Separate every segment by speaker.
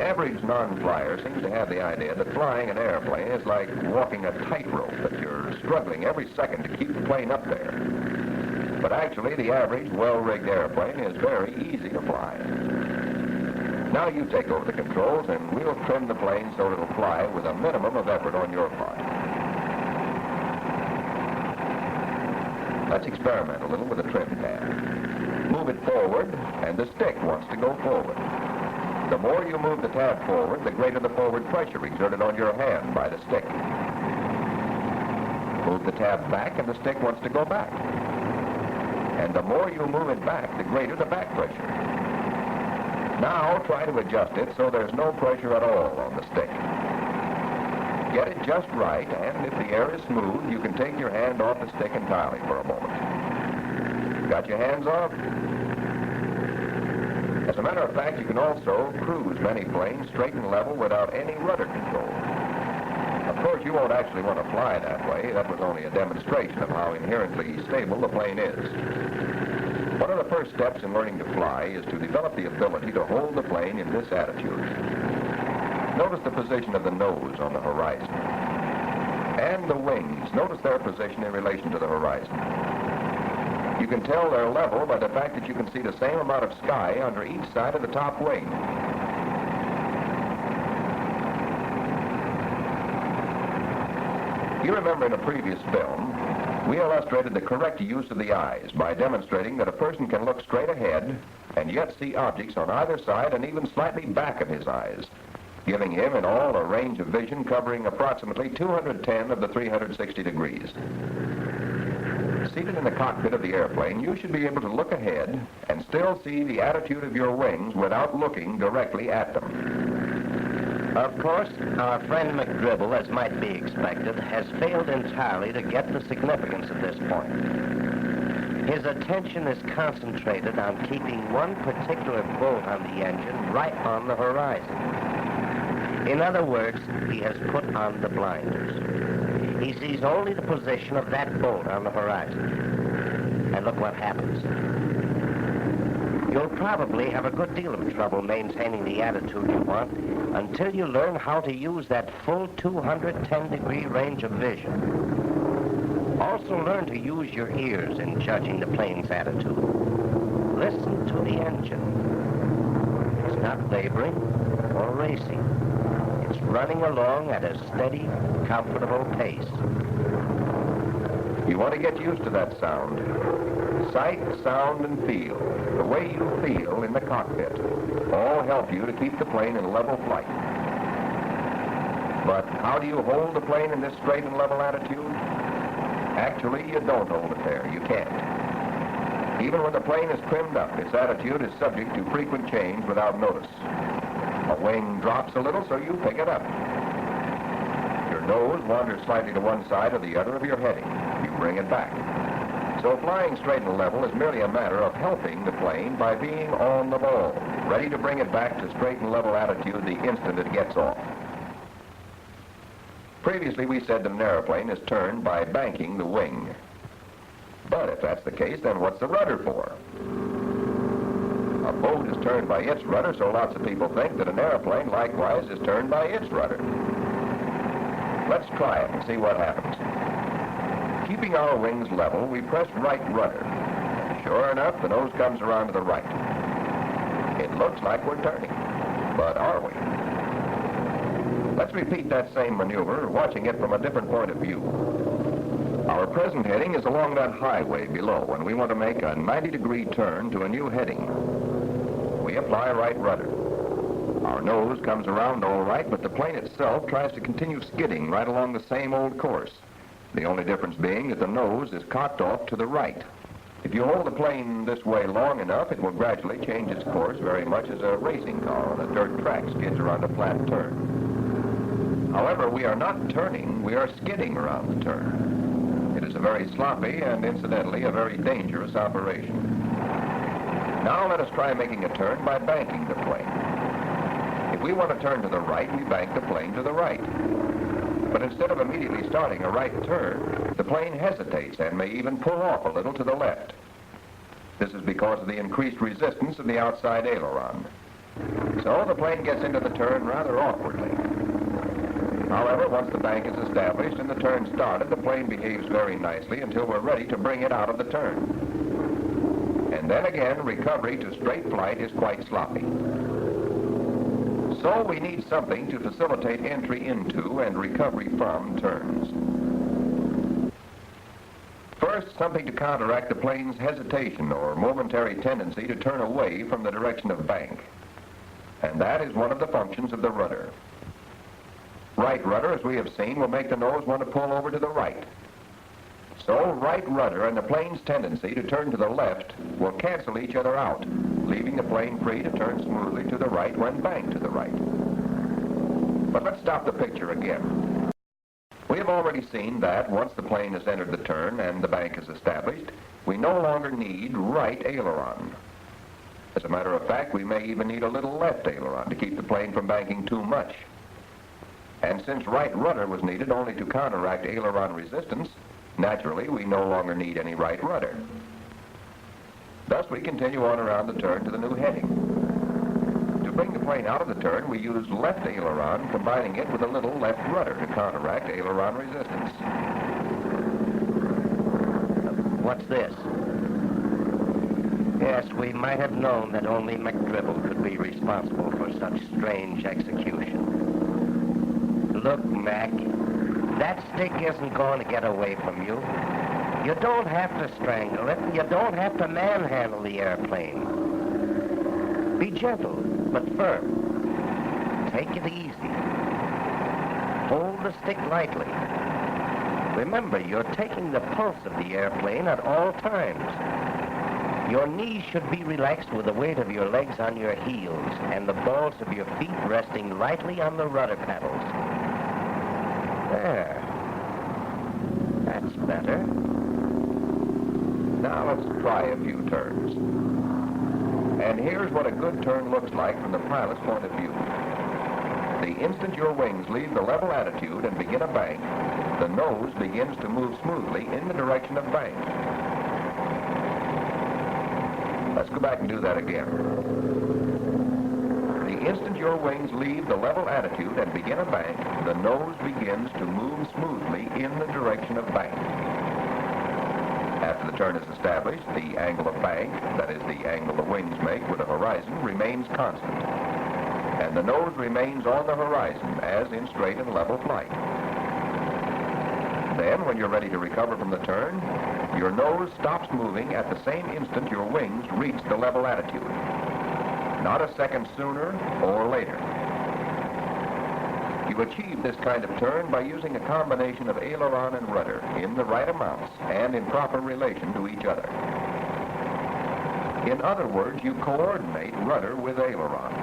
Speaker 1: average non-flyer seems to have the idea that flying an airplane is like walking a tightrope, that you're struggling every second to keep the plane up there. But actually, the average well-rigged airplane is very easy to fly. Now you take over the controls, and we'll trim the plane so it'll fly with a minimum of effort on your part. Let's experiment a little with the trim tab. Move it forward, and the stick wants to go forward. The more you move the tab forward, the greater the forward pressure exerted on your hand by the stick. Move the tab back, and the stick wants to go back. And the more you move it back, the greater the back pressure. Now try to adjust it so there's no pressure at all on the stick. Get it just right, and if the air is smooth, you can take your hand off the stick entirely for a moment. Got your hands off? As a matter of fact, you can also cruise many planes straight and level without any rudder control. Of course, you won't actually want to fly that way. That was only a demonstration of how inherently stable the plane is. One of the first steps in learning to fly is to develop the ability to hold the plane in this attitude. Notice the position of the nose on the horizon. And the wings. Notice their position in relation to the horizon. You can tell they're level by the fact that you can see the same amount of sky under each side of the top wing. You remember in a previous film, we illustrated the correct use of the eyes by demonstrating that a person can look straight ahead and yet see objects on either side and even slightly back of his eyes, giving him in all a range of vision covering approximately 210 of the 360 degrees. Seated in the cockpit of the airplane, you should be able to look ahead and still see the attitude of your wings without looking directly at them.
Speaker 2: Of course, our friend McDribble, as might be expected, has failed entirely to get the significance of this point. His attention is concentrated on keeping one particular bolt on the engine right on the horizon. In other words, he has put on the blinders. He sees only the position of that bolt on the horizon. And look what happens. You'll probably have a good deal of trouble maintaining the attitude you want until you learn how to use that full 210-degree range of vision. Also learn to use your ears in judging the plane's attitude. Listen to the engine. It's not laboring or racing. It's running along at a steady, comfortable pace.
Speaker 1: You want to get used to that sound. Sight, sound, and feel, the way you feel in the cockpit, all help you to keep the plane in level flight. But how do you hold the plane in this straight and level attitude? Actually, you don't hold it there. You can't. Even when the plane is trimmed up, its attitude is subject to frequent change without notice. A wing drops a little, so you pick it up. Your nose wanders slightly to one side or the other of your heading. You bring it back. So flying straight and level is merely a matter of helping the plane by being on the ball, ready to bring it back to straight and level attitude the instant it gets off. Previously, we said that an airplane is turned by banking the wing. But if that's the case, then what's the rudder for? A boat is turned by its rudder, so lots of people think that an airplane likewise is turned by its rudder. Let's try it and see what happens. Keeping our wings level, we press right rudder. And sure enough, the nose comes around to the right. It looks like we're turning, but are we? Let's repeat that same maneuver, watching it from a different point of view. Our present heading is along that highway below, and we want to make a 90-degree turn to a new heading. We apply right rudder. Our nose comes around all right, but the plane itself tries to continue skidding right along the same old course. The only difference being that the nose is cocked off to the right. If you hold the plane this way long enough, it will gradually change its course very much as a racing car on a dirt track skids around a flat turn. However, we are not turning, we are skidding around the turn. It is a very sloppy and incidentally a very dangerous operation. Now let us try making a turn by banking the plane. If we want to turn to the right, we bank the plane to the right. But instead of immediately starting a right turn, the plane hesitates and may even pull off a little to the left. This is because of the increased resistance of the outside aileron. So the plane gets into the turn rather awkwardly. However, once the bank is established and the turn started, the plane behaves very nicely until we're ready to bring it out of the turn. And then again, recovery to straight flight is quite sloppy. So we need something to facilitate entry into and recovery from turns. First, something to counteract the plane's hesitation or momentary tendency to turn away from the direction of bank. And that is one of the functions of the rudder. Right rudder, as we have seen, will make the nose want to pull over to the right. So right rudder and the plane's tendency to turn to the left will cancel each other out, leaving the plane free to turn smoothly to the right when banked to the right. But let's stop the picture again. We have already seen that once the plane has entered the turn and the bank is established, we no longer need right aileron. As a matter of fact, we may even need a little left aileron to keep the plane from banking too much. And since right rudder was needed only to counteract aileron resistance, naturally we no longer need any right rudder. Thus we continue on around the turn to the new heading. To bring the plane out of the turn, we use left aileron, combining it with a little left rudder to counteract aileron resistance.
Speaker 2: What's this? Yes, we might have known that only McDribble could be responsible for such strange execution. Look, Mac, that stick isn't going to get away from you. You don't have to strangle it. You don't have to manhandle the airplane. Be gentle, but firm. Take it easy. Hold the stick lightly. Remember, you're taking the pulse of the airplane at all times. Your knees should be relaxed with the weight of your legs on your heels and the balls of your feet resting lightly on the rudder pedals. There. That's better.
Speaker 1: Now let's try a few turns. And here's what a good turn looks like from the pilot's point of view. The instant your wings leave the level attitude and begin a bank, the nose begins to move smoothly in the direction of bank. Let's go back and do that again. The instant your wings leave the level attitude and begin a bank, the nose begins to move smoothly in the direction of bank. After the turn is established, the angle of bank, that is the angle the wings make with the horizon, remains constant. And the nose remains on the horizon as in straight and level flight. Then, when you're ready to recover from the turn, your nose stops moving at the same instant your wings reach the level attitude. Not a second sooner or later. You achieve this kind of turn by using a combination of aileron and rudder in the right amounts and in proper relation to each other. In other words, you coordinate rudder with aileron.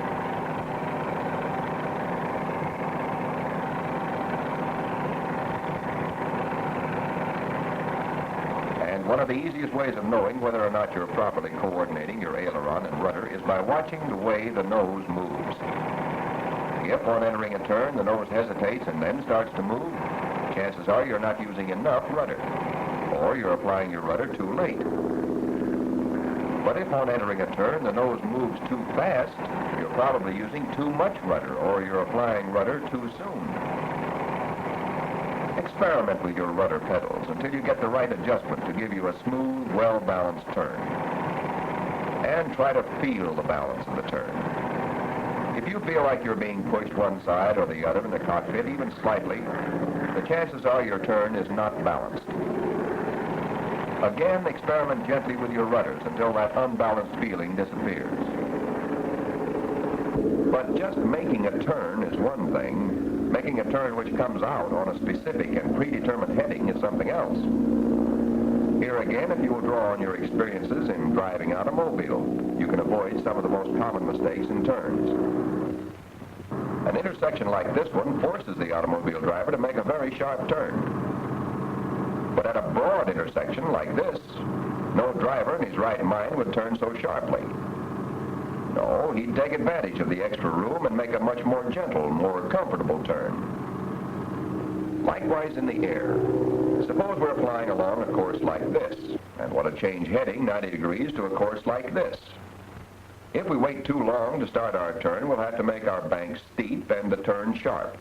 Speaker 1: One of the easiest ways of knowing whether or not you're properly coordinating your aileron and rudder is by watching the way the nose moves. If on entering a turn the nose hesitates and then starts to move, chances are you're not using enough rudder, or you're applying your rudder too late. But if on entering a turn the nose moves too fast, you're probably using too much rudder, or you're applying rudder too soon. Experiment with your rudder pedals until you get the right adjustment to give you a smooth, well-balanced turn. And try to feel the balance of the turn. If you feel like you're being pushed one side or the other in the cockpit, even slightly, the chances are your turn is not balanced. Again, experiment gently with your rudders until that unbalanced feeling disappears. But just making a turn is one thing. Making a turn which comes out on a specific and predetermined heading is something else. Here again, if you will draw on your experiences in driving automobile, you can avoid some of the most common mistakes in turns. An intersection like this one forces the automobile driver to make a very sharp turn. But at a broad intersection like this, no driver in his right mind would turn so sharply. No, he'd take advantage of the extra room and make a much more gentle, more comfortable turn. Likewise in the air. Suppose we're flying along a course like this, and want to change heading 90 degrees to a course like this. If we wait too long to start our turn, we'll have to make our bank steep and the turn sharp,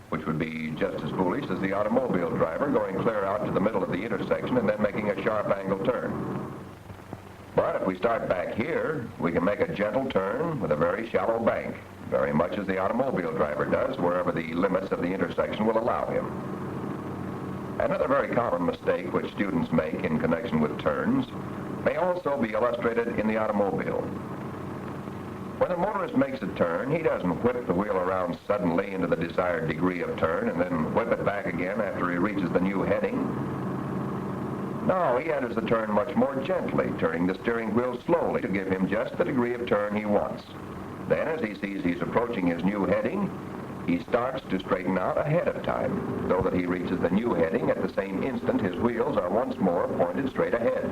Speaker 1: which would be just as foolish as the automobile driver going clear out to the middle of the intersection and then making a sharp angle turn. But if we start back here, we can make a gentle turn with a very shallow bank, very much as the automobile driver does, wherever the limits of the intersection will allow him. Another very common mistake which students make in connection with turns may also be illustrated in the automobile. When a motorist makes a turn, he doesn't whip the wheel around suddenly into the desired degree of turn and then whip it back again after he reaches the new heading. No, he enters the turn much more gently, turning the steering wheel slowly to give him just the degree of turn he wants. Then, as he sees he's approaching his new heading, he starts to straighten out ahead of time, so that he reaches the new heading at the same instant his wheels are once more pointed straight ahead.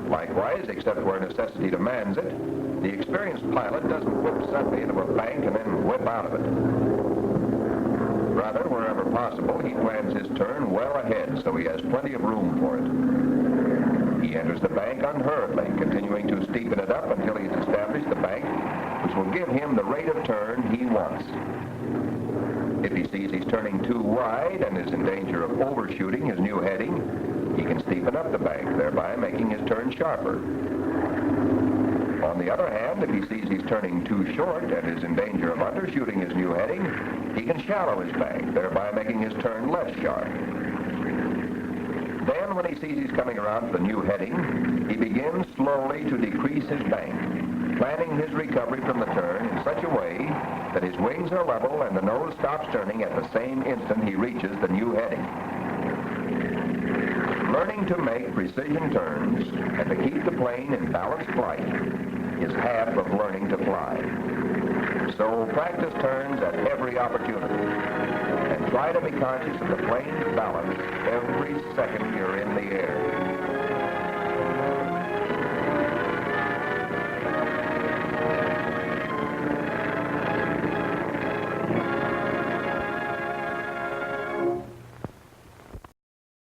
Speaker 1: Likewise, except where necessity demands it, the experienced pilot doesn't whip suddenly into a bank and then whip out of it. Rather, wherever possible, he plans his turn well ahead so he has plenty of room for it. He enters the bank unhurriedly, continuing to steepen it up until he's established the bank, which will give him the rate of turn he wants. If he sees he's turning too wide and is in danger of overshooting his new heading, he can steepen up the bank, thereby making his turn sharper. On the other hand, if he sees he's turning too short and is in danger of undershooting his new heading, he can shallow his bank, thereby making his turn less sharp. Then, when he sees he's coming around to the new heading, he begins slowly to decrease his bank, planning his recovery from the turn in such a way that his wings are level and the nose stops turning at the same instant he reaches the new heading. Learning to make precision turns and to keep the plane in balanced flight is half of learning to fly. So practice turns at every opportunity and try to be conscious of the plane's balance every second you're in the air.